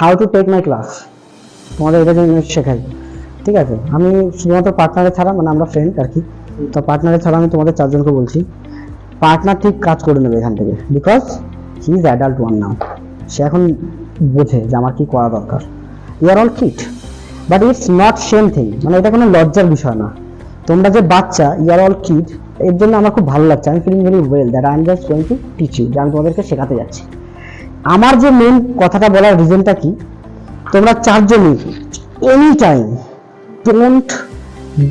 How to take my class, তোমাদের এটা জিনিস শেখাই, ঠিক আছে? আমি শুধুমাত্র পার্টনারে ছাড়া, মানে আমরা ফ্রেন্ড আর কি, তো পার্টনারে ছাড়া আমি তোমাদের চারজনকে বলছি, পার্টনার ঠিক কাজ করে নেবে এখান থেকে, because he is adult one now. সে এখন বোঝে যে আমার কি করা দরকার। You are all kid, but it's not same thing, মানে এটা কোনো লজ্জার বিষয় না। তোমরা যে বাচ্চা, ইউ আর অল কিড, এর জন্য আমার খুব ভালো লাগছে। আমি feeling very well that I am just going to teach you, যে আমি তোমাদেরকে শেখাতে যাচ্ছি। আমার যে মেন কথাটা বলার রিজনটা কি, তোমরা চারজনই any time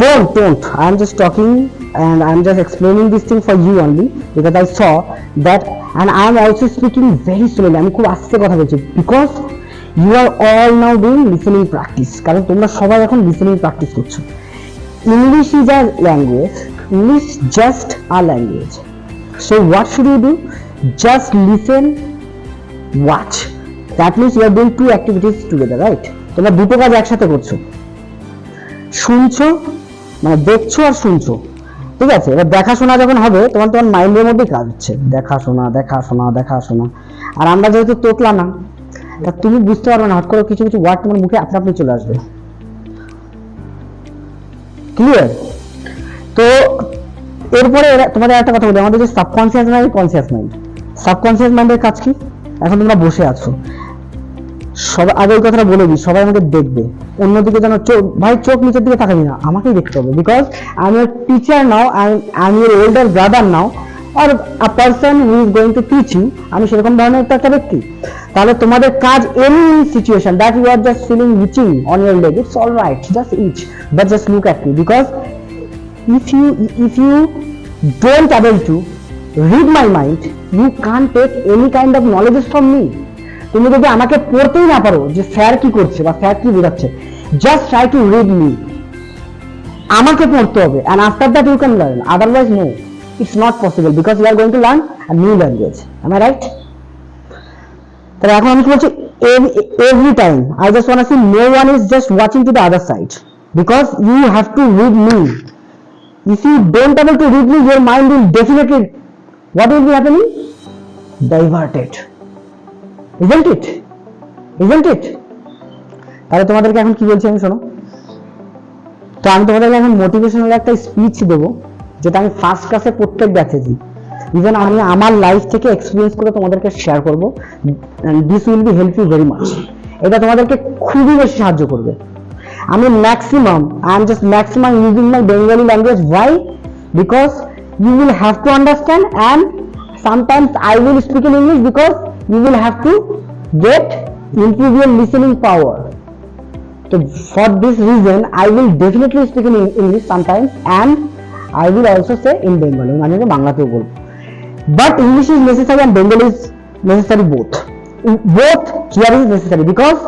don't I am just talking and I am just explaining this thing for you only because I saw that, and I am also speaking very slowly, আমি খুব আস্তে কথা বলছি, because you are all now doing listening practice, কারণ তোমরা সবাই এখন listening practice করছো। English is a language, English just a language, so what should you do? Just listen, watch, that means you are doing two activities together, right? তোমরা দুটো কাজ একসাথে করছো, শুনছো মানে দেখছো আর শুনছো, ঠিক আছে? এবার দেখাশোনা যখন হবে তোমার মাইন্ডের মধ্যে কাজ হচ্ছে, দেখাশোনা দেখাশোনা দেখাশোনা। আর আমরা যেহেতু তোতলা না, তা তুমি বুঝতে পারবে না, হট করে কিছু কিছু ওয়ার্ড তোমার মুখে আপনা আপনি চলে আসবে। ক্লিয়ার? তো এরপরে তোমাদের একটা কথা বলি, আমাদের যে subconscious mind, conscious mind, subconscious মাইন্ডের কাজ কি? এখন তোমরা বসে আছো, সবাই আগে ওই কথাটা বলে দিই, সবাই আমাকে দেখবে, অন্যদিকে যেন ভাই চোখ নিচের দিকে তাকাবি না, আমাকেই দেখতে হবে, because I am a teacher now, I am your elder brother now, or a person who is going to teach you, আমি সেরকম ধরনের একটা ব্যক্তি। তাহলে তোমাদের কাজ, any situation that you are just feeling itching on your leg, it's all right, just itch, but just look at me, because if you don't able to read my mind, you can't take any kind of knowledge from me. তুমি যদি আমাকে পড়তেই না পারো যে sir কি করছে বা স্যার কি বোঝাচ্ছে, just try to read me, আমাকে পড়তে হবে, and after that you can learn, otherwise no, it's not possible, because you are going to learn a new language. Am I right? তাহলে এখন আমি কি বলছি, every time I just want to see no one is just watching to the other side, because you have to read me. If you don't able to read me, your mind will definitely, what will be happening? Diverted. Isn't it? তাহলে তোমাদেরকে এখন কি বলছি আমি, শোনো। তো আমি তোমাদেরকে এখন মোটিভেশনাল একটা স্পিচ দেবো, যেটা আমি ফার্স্ট ক্লাসে প্রত্যেক ব্যাচেছি, ইভেন আমি আমার লাইফ থেকে এক্সপিরিয়েন্স করে তোমাদেরকে শেয়ার করবো, this will be help you very much. এটা তোমাদেরকে খুবই বেশি সাহায্য করবে। আমি I am just maximum using my Bengali language. Why? Because you will have to understand, and sometimes I will speak in English, because you will have to improve your listening power. So for this reason I will definitely speak in English sometimes, and I will also say in Bengali, মানে বাংলাতেও বলবো, but English is necessary and Bengali is necessary, both here is necessary, because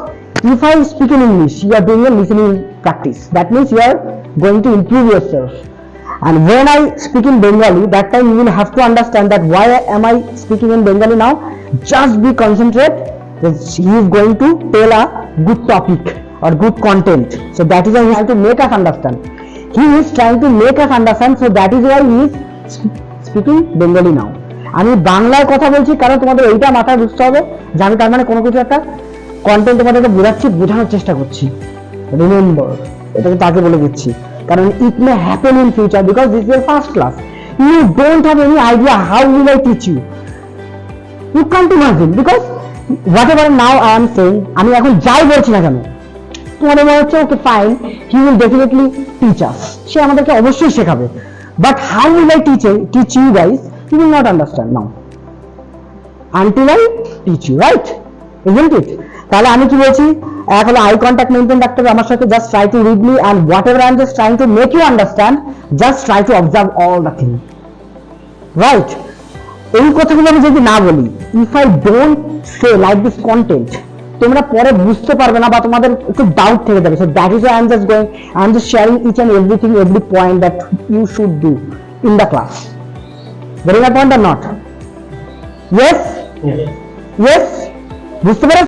if I speak in English, you are doing a listening practice, that means you are going to improve yourself. And when I speak in Bengali, that time you will have to understand that why am I speaking in Bengali now. Just be concentrate that he is going to tell a good topic or good content, so that is why he has to make us understand. He is trying to make us understand, so that is why he is speaking Bengali now. আমি বাংলায় কথা বলছি কারণ তোমাদের এইটা মাথায় বুঝতে হবে যে আমি তার মানে কোনো কিছু একটা কন্টেন্ট তোমাদেরকে বোঝানোর চেষ্টা করছি। রিমেম্বার, এটা কিন্তু আগে বলে দিচ্ছি, কারণ it may happen in future, because this is your first class, you don't have any idea how will I teach you. You can't imagine, because whatever now I am saying, আমি এখন যাই বলছি না কেন, তোমাদের মনে হচ্ছে okay fine, he will definitely teach us, সে আমাদেরকে অবশ্যই শেখাবে, but how will I teach you guys? You will not understand now until I teach you, right? Isn't it? তাহলে আমি কি বলছি, এক হলো আই কন্ট্যাক্ট মেইনটেইন রাখতে হবে আমার সাথে, just try to read me, and whatever I am just trying to make you understand, just try to observe all the things, right? এই কথাগুলো আমি যদি না বলি, if I don't say like this content, তোমরা পরে বুঝতে পারবে না বা তোমাদের একটু ডাউট থেকে যাবে। So that is I am just going, I am just sharing each and everything, every point that you should do in the class. Getting my point or not? Yes, বুঝতে পারো?